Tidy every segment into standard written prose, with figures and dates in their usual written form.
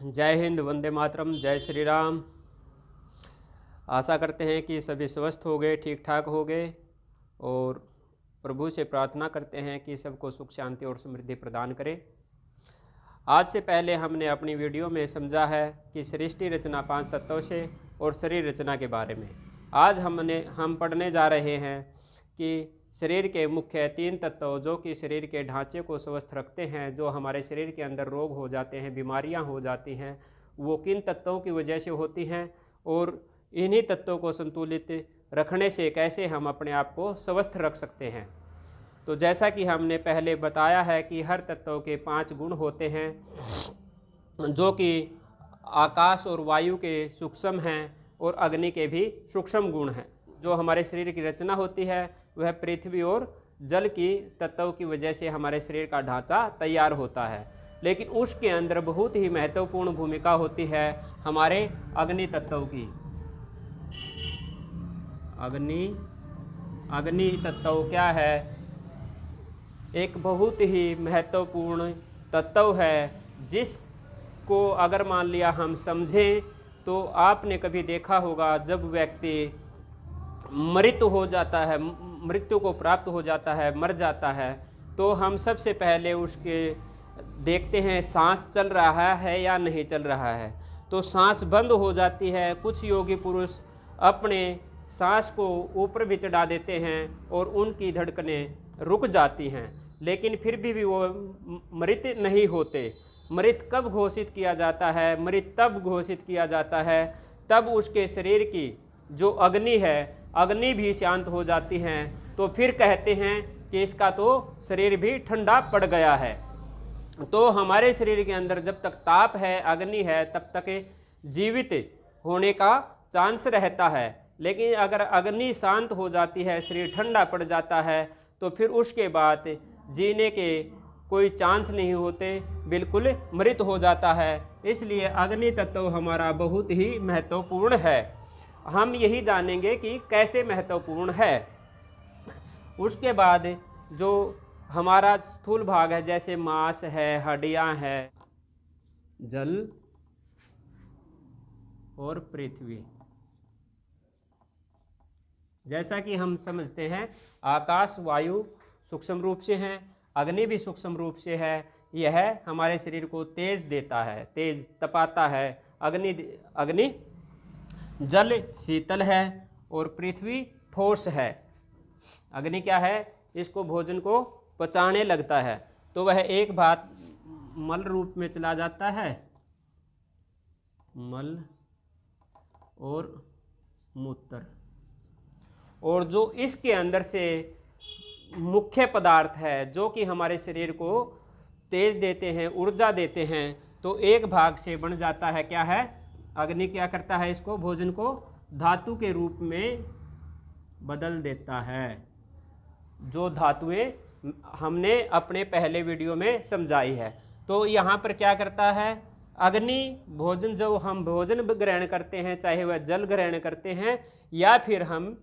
जय हिंद, वंदे मातरम, जय श्री राम। आशा करते हैं कि सभी स्वस्थ हो गए, ठीक ठाक हो गए और प्रभु से प्रार्थना करते हैं कि सबको सुख शांति और समृद्धि प्रदान करे। आज से पहले हमने अपनी वीडियो में समझा है कि सृष्टि रचना 5 तत्वों से और शरीर रचना के बारे में। आज हम पढ़ने जा रहे हैं कि शरीर के मुख्य 3 तत्व जो कि शरीर के ढांचे को स्वस्थ रखते हैं, जो हमारे शरीर के अंदर रोग हो जाते हैं, बीमारियां हो जाती हैं, वो किन तत्वों की वजह से होती हैं और इन्हीं तत्वों को संतुलित रखने से कैसे हम अपने आप को स्वस्थ रख सकते हैं। तो जैसा कि हमने पहले बताया है कि हर तत्व के 5 गुण होते हैं, जो कि आकाश और वायु के सूक्ष्म हैं और अग्नि के भी सूक्ष्म गुण हैं। जो हमारे शरीर की रचना होती है वह पृथ्वी और जल की तत्वों की वजह से हमारे शरीर का ढांचा तैयार होता है, लेकिन उसके अंदर बहुत ही महत्वपूर्ण भूमिका होती है हमारे अग्नि तत्व की। अग्नि तत्व क्या है? एक बहुत ही महत्वपूर्ण तत्व है जिसको अगर मान लिया हम समझें तो आपने कभी देखा होगा जब व्यक्ति मृत्यु हो जाता है, मृत्यु को प्राप्त हो जाता है, मर जाता है, तो हम सबसे पहले उसके देखते हैं सांस चल रहा है या नहीं चल रहा है। तो सांस बंद हो जाती है। कुछ योगी पुरुष अपने सांस को ऊपर भी चढ़ा देते हैं और उनकी धड़कनें रुक जाती हैं, लेकिन फिर भी वो मृत नहीं होते। मृत कब घोषित किया जाता है? मृत तब घोषित किया जाता है तब उसके शरीर की जो अग्नि है, अग्नि भी शांत हो जाती हैं। तो फिर कहते हैं कि इसका तो शरीर भी ठंडा पड़ गया है। तो हमारे शरीर के अंदर जब तक ताप है, अग्नि है, तब तक जीवित होने का चांस रहता है। लेकिन अगर अग्नि शांत हो जाती है, शरीर ठंडा पड़ जाता है, तो फिर उसके बाद जीने के कोई चांस नहीं होते, बिल्कुल मृत हो जाता है। इसलिए अग्नि तत्व हमारा बहुत ही महत्वपूर्ण है। हम यही जानेंगे कि कैसे महत्वपूर्ण है। उसके बाद जो हमारा स्थूल भाग है, जैसे मांस है, हड्डियां हैं, जल और पृथ्वी, जैसा कि हम समझते हैं आकाश वायु सूक्ष्म रूप से हैं, अग्नि भी सूक्ष्म रूप से है। यह हमारे शरीर को तेज देता है, तेज तपाता है। अग्नि जल शीतल है और पृथ्वी ठोस है। अग्नि क्या है? इसको भोजन को पचाने लगता है, तो वह एक बात मल रूप में चला जाता है, मल और मूत्र, और जो इसके अंदर से मुख्य पदार्थ है जो कि हमारे शरीर को तेज देते हैं, ऊर्जा देते हैं, तो एक भाग से बन जाता है। क्या है? अग्नि क्या करता है? इसको भोजन को धातु के रूप में बदल देता है। जो धातुएं हमने अपने पहले वीडियो में समझाई है। तो यहाँ पर क्या करता है? अग्नि भोजन, जो हम भोजन ग्रहण करते हैं, चाहे वह जल ग्रहण करते हैं या फिर हम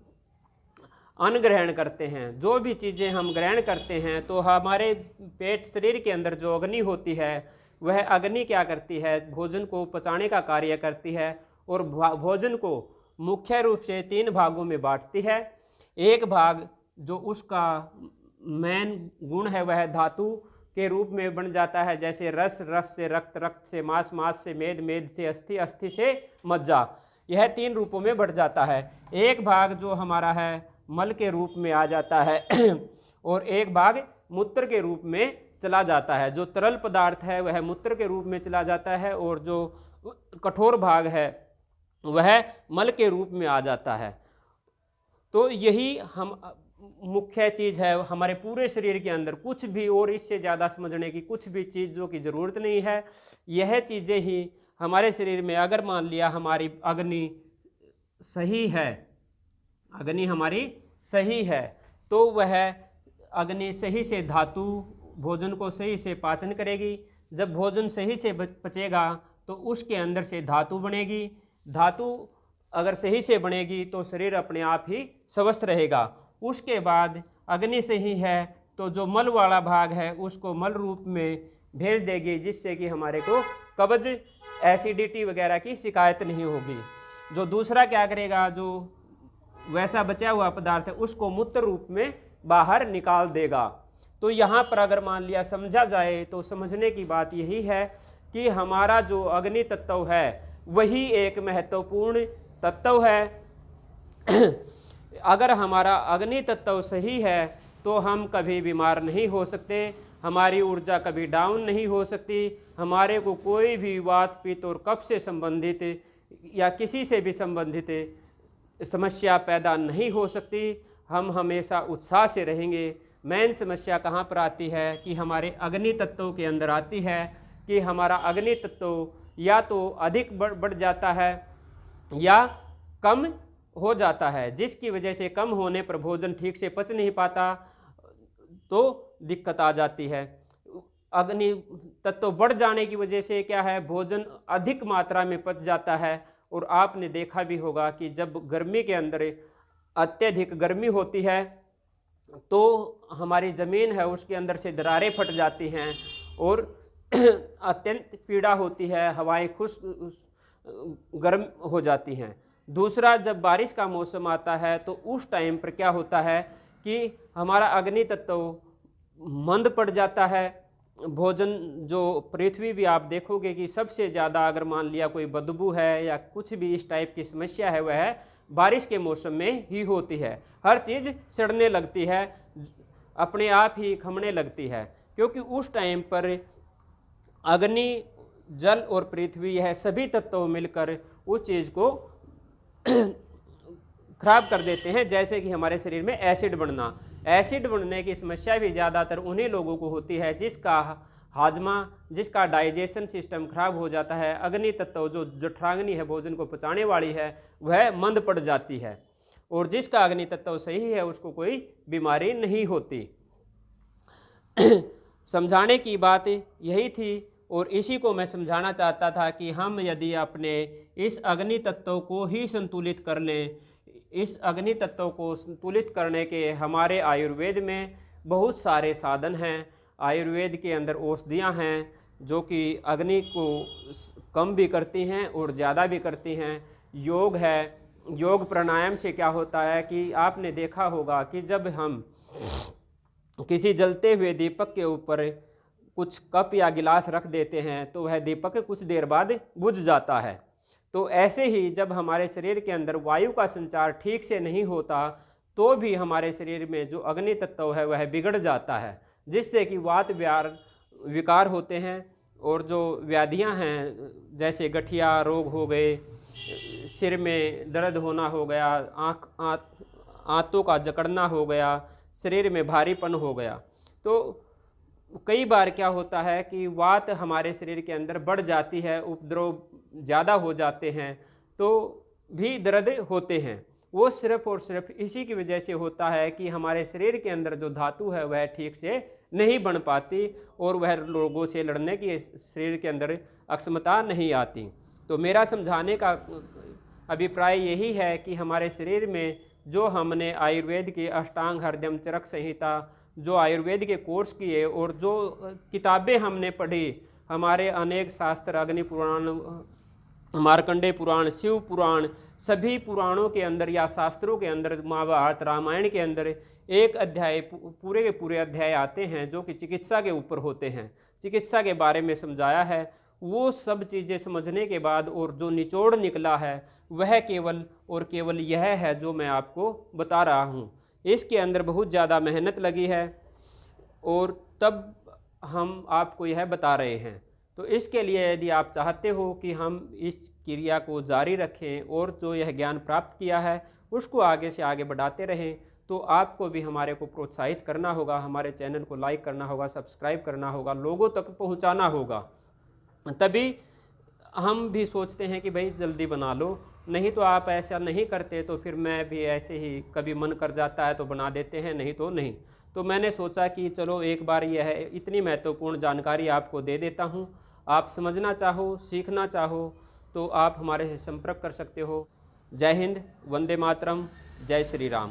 अन्न ग्रहण करते हैं, जो भी चीज़ें हम ग्रहण करते हैं, तो हमारे पेट शरीर के अंदर जो अग्नि होती है वह अग्नि क्या करती है? भोजन को पचाने का कार्य करती है और भोजन को मुख्य रूप से 3 भागों में बांटती है। एक भाग जो उसका मेन गुण है वह धातु के रूप में बन जाता है, जैसे रस, रस से रक्त, रक्त से मांस, मांस से मेद, मेद से अस्थि, अस्थि से मज्जा। यह 3 रूपों में बढ़ जाता है। एक भाग जो हमारा है मल के रूप में आ जाता है और एक भाग मूत्र के रूप में चला जाता है। जो तरल पदार्थ है वह मूत्र के रूप में चला जाता है और जो कठोर भाग है वह मल के रूप में आ जाता है। तो यही हम मुख्य चीज़ है हमारे पूरे शरीर के अंदर। कुछ भी और इससे ज़्यादा समझने की कुछ भी चीज़ों की ज़रूरत नहीं है। यह चीज़ें ही हमारे शरीर में, अगर मान लिया हमारी अग्नि सही है, अग्नि हमारी सही है, तो वह अग्नि सही से धातु भोजन को सही से पाचन करेगी। जब भोजन सही से पचेगा तो उसके अंदर से धातु बनेगी। धातु अगर सही से बनेगी तो शरीर अपने आप ही स्वस्थ रहेगा। उसके बाद अग्नि सही है तो जो मल वाला भाग है उसको मल रूप में भेज देगी, जिससे कि हमारे को कब्ज एसिडिटी वगैरह की शिकायत नहीं होगी। जो दूसरा क्या करेगा, जो वैसा बचा हुआ पदार्थ है उसको मूत्र रूप में बाहर निकाल देगा। तो यहाँ पर अगर मान लिया समझा जाए तो समझने की बात यही है कि हमारा जो अग्नि तत्व है वही एक महत्वपूर्ण तत्व है। अगर हमारा अग्नि तत्व सही है तो हम कभी बीमार नहीं हो सकते, हमारी ऊर्जा कभी डाउन नहीं हो सकती, हमारे को कोई भी वात पित्त और कफ से संबंधित या किसी से भी संबंधित समस्या पैदा नहीं हो सकती, हम हमेशा उत्साह से रहेंगे। मेन समस्या कहाँ पर आती है कि हमारे अग्नि तत्व के अंदर आती है कि हमारा अग्नि तत्व या तो अधिक बढ़ जाता है या कम हो जाता है, जिसकी वजह से कम होने पर भोजन ठीक से पच नहीं पाता तो दिक्कत आ जाती है। अग्नि तत्व बढ़ जाने की वजह से क्या है, भोजन अधिक मात्रा में पच जाता है। और आपने देखा भी होगा कि जब गर्मी के अंदर अत्यधिक गर्मी होती है तो हमारी ज़मीन है उसके अंदर से दरारें फट जाती हैं और अत्यंत पीड़ा होती है, हवाएं गर्म हो जाती हैं। दूसरा, जब बारिश का मौसम आता है तो उस टाइम पर क्या होता है कि हमारा अग्नि तत्व मंद पड़ जाता है। भोजन जो पृथ्वी भी आप देखोगे कि सबसे ज़्यादा अगर मान लिया कोई बदबू है या कुछ भी इस टाइप की समस्या है वह बारिश के मौसम में ही होती है। हर चीज़ सड़ने लगती है, अपने आप ही खमने लगती है, क्योंकि उस टाइम पर अग्नि, जल और पृथ्वी यह सभी तत्व मिलकर उस चीज़ को खराब कर देते हैं। जैसे कि हमारे शरीर में एसिड बढ़ना, एसिड बढ़ने की समस्या भी ज़्यादातर उन्हीं लोगों को होती है जिसका हाजमा, जिसका डाइजेशन सिस्टम खराब हो जाता है। अग्नि तत्व जो जठराग्नि है, भोजन को पचाने वाली है, वह मंद पड़ जाती है। और जिसका अग्नि तत्व सही है उसको कोई बीमारी नहीं होती। समझाने की बात यही थी और इसी को मैं समझाना चाहता था कि हम यदि अपने इस अग्नि तत्व को ही संतुलित कर लें, इस अग्नि तत्व को संतुलित करने के हमारे आयुर्वेद में बहुत सारे साधन हैं। आयुर्वेद के अंदर औषधियाँ हैं जो कि अग्नि को कम भी करती हैं और ज़्यादा भी करती हैं। योग है, योग प्राणायाम से क्या होता है कि आपने देखा होगा कि जब हम किसी जलते हुए दीपक के ऊपर कुछ कप या गिलास रख देते हैं तो वह दीपक कुछ देर बाद बुझ जाता है। तो ऐसे ही जब हमारे शरीर के अंदर वायु का संचार ठीक से नहीं होता तो भी हमारे शरीर में जो अग्नि तत्व है वह बिगड़ जाता है, जिससे कि वात विकार होते हैं और जो व्याधियां हैं जैसे गठिया रोग हो गए, सिर में दर्द होना हो गया, आंतों का जकड़ना हो गया, शरीर में भारीपन हो गया। तो कई बार क्या होता है कि वात हमारे शरीर के अंदर बढ़ जाती है, उपद्रव ज़्यादा हो जाते हैं तो भी दर्द होते हैं। वो सिर्फ और सिर्फ इसी की वजह से होता है कि हमारे शरीर के अंदर जो धातु है वह ठीक से नहीं बन पाती और वह रोगों से लड़ने की शरीर के अंदर अक्षमता नहीं आती। तो मेरा समझाने का अभिप्राय यही है कि हमारे शरीर में जो हमने आयुर्वेद की अष्टांग हृदय चरक संहिता, जो आयुर्वेद के कोर्स किए और जो किताबें हमने पढ़ी, हमारे अनेक शास्त्र, अग्नि पुराण, मार्कंडेय पुराण, शिव पुराण, सभी पुराणों के अंदर या शास्त्रों के अंदर, महाभारत रामायण के अंदर एक अध्याय, पूरे के पूरे अध्याय आते हैं जो कि चिकित्सा के ऊपर होते हैं, चिकित्सा के बारे में समझाया है। वो सब चीज़ें समझने के बाद और जो निचोड़ निकला है वह केवल और केवल यह है जो मैं आपको बता रहा हूँ। इसके अंदर बहुत ज़्यादा मेहनत लगी है और तब हम आपको यह बता रहे हैं। तो इसके लिए यदि आप चाहते हो कि हम इस क्रिया को जारी रखें और जो यह ज्ञान प्राप्त किया है उसको आगे से आगे बढ़ाते रहें, तो आपको भी हमारे को प्रोत्साहित करना होगा, हमारे चैनल को लाइक करना होगा, सब्सक्राइब करना होगा, लोगों तक पहुंचाना होगा। तभी हम भी सोचते हैं कि भाई जल्दी बना लो, नहीं तो आप ऐसा नहीं करते तो फिर मैं भी ऐसे ही कभी मन कर जाता है तो बना देते हैं, नहीं तो नहीं। तो मैंने सोचा कि चलो एक बार यह इतनी महत्वपूर्ण जानकारी आपको दे देता हूँ। आप समझना चाहो, सीखना चाहो तो आप हमारे से संपर्क कर सकते हो। जय हिंद, वंदे मातरम, जय श्री राम।